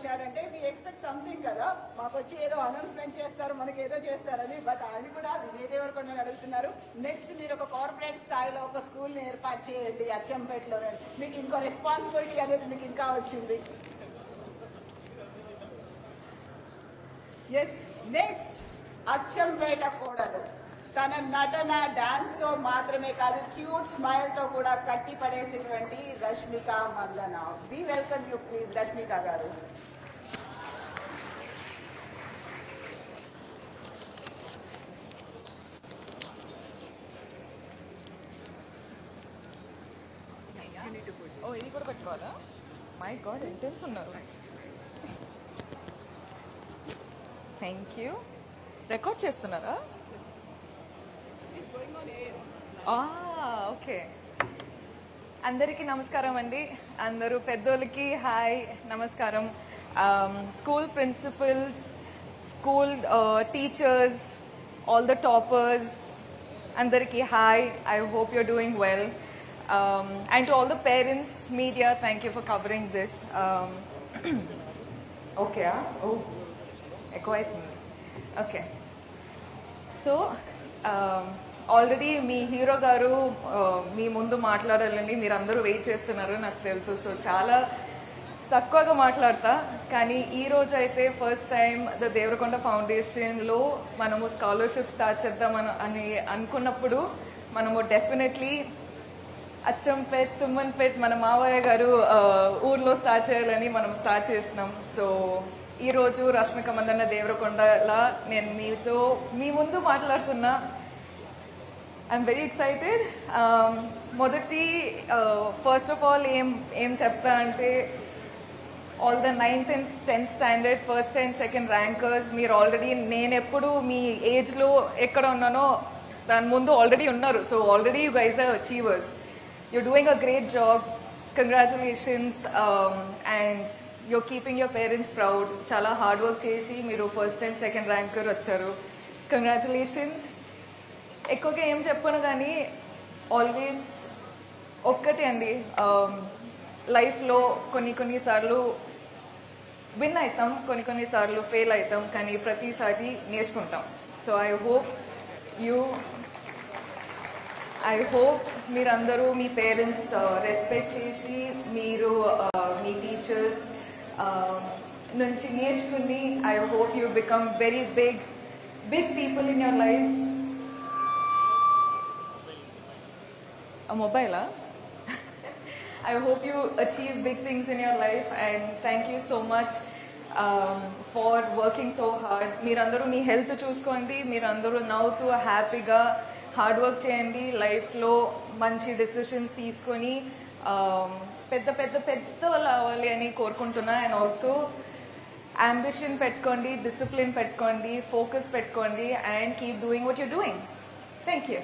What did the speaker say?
వచ్చారంటే we expect something కదా, మాకు వచ్చి ఏదో అనౌన్స్మెంట్ చేస్తారు, మనకి ఏదో చేస్తారని. బట్ ఆయన కూడా విజయ్ దేవరకొండని అడుగుతున్నారు, నెక్స్ట్ మీరు ఒక కార్పొరేట్ స్థాయిలో ఒక స్కూల్ని ఏర్పాటు చేయండి అచ్చంపేటలో, మీకు ఇంకో రెస్పాన్సిబిలిటీ అనేది మీకు ఇంకా వచ్చింది. ఎస్, నెక్స్ట్ అచ్చంపేట కోడలు తన నటన డాన్స్ తో మాత్రమే కాదు క్యూట్ స్మైల్ తో కూడా కట్టి పడేసినటువంటి Rashmika Mandanna. We welcome you please Rashmika గారు. ఓ ఇది కూడా పెట్టుకోవాలా? మై గాడ్ ఇంటెన్స్ ఉన్నారు. Thank you. రికార్డ్ చేస్తున్నారా? ఓకే. అందరికీ నమస్కారం అండి. అందరూ పెద్దోళ్ళకి హాయ్ నమస్కారం. School principals, school teachers, all the toppers, అందరికీ hi. I hope you're doing well. And to all the parents, media, thank you for covering this. Okay, oh, echo అవుతుంది. Okay. So, already మీ hero గారు మీ ముందు మాట్లాడాలని మీరు అందరూ wait చేస్తున్నారు నాకు తెలుసు. సో చాలా తక్కువగా మాట్లాడతా, కానీ ఈ రోజు అయితే ఫస్ట్ టైం ద దేవరకొండ ఫౌండేషన్లో మనము స్కాలర్షిప్ స్టార్ట్ చేద్దామని అనుకున్నప్పుడు మనము డెఫినెట్లీ అచ్చంపేట్, తుమ్మన్పేట్ మన మావయ్య గారు ఊర్లో స్టార్ట్ చేయాలని మనం స్టార్ట్ చేసినాం. సో ఈరోజు రష్మిక మందన్న దేవరకొండలా నేను మీ ముందు మాట్లాడుతున్నా. I'm very excited. మొదటి ఫస్ట్ ఆఫ్ ఆల్ ఏం చెప్తా అంటే, all the 9th and 10th standard first and second rankers మీరు ఆల్రెడీ, నేను ఎప్పుడు మీ ఏజ్లో ఎక్కడ ఉన్నానో దాని ముందు ఆల్రెడీ ఉన్నారు. So already you guys are achievers. You're doing a great job. Congratulations. And you're keeping your parents proud. Chala hard work chesi meeru first and second ranker vacharu. Congratulations. Ekkoga em cheppanu gaani always okkati andi, life lo konni sarlu win aitam, konni sarlu fail aitam, కానీ ప్రతిసారి నేర్చుకుంటాం. So I hope మీరందరూ మీ parents respect చేసి మీరు మీ teachers నుంచి నేర్చుకుని I hope you become very big people in your lifes. మొబైలా? I hope you achieve big things in your life, and thank you so much for working so hard. మీరందరూ మీ health చూసుకోండి, మీరందరూ నవ్వుతూ హ్యాపీగా హార్డ్ వర్క్ చేయండి, లైఫ్లో మంచి decisions తీసుకొని పెద్ద పెద్ద పెద్ద అవ్వాలి అని కోరుకుంటున్నా. అండ్ ఆల్సో అంబిషన్ పెట్టుకోండి, డిసిప్లిన్ పెట్టుకోండి, ఫోకస్ పెట్టుకోండి, and keep doing what you doing. Thank you.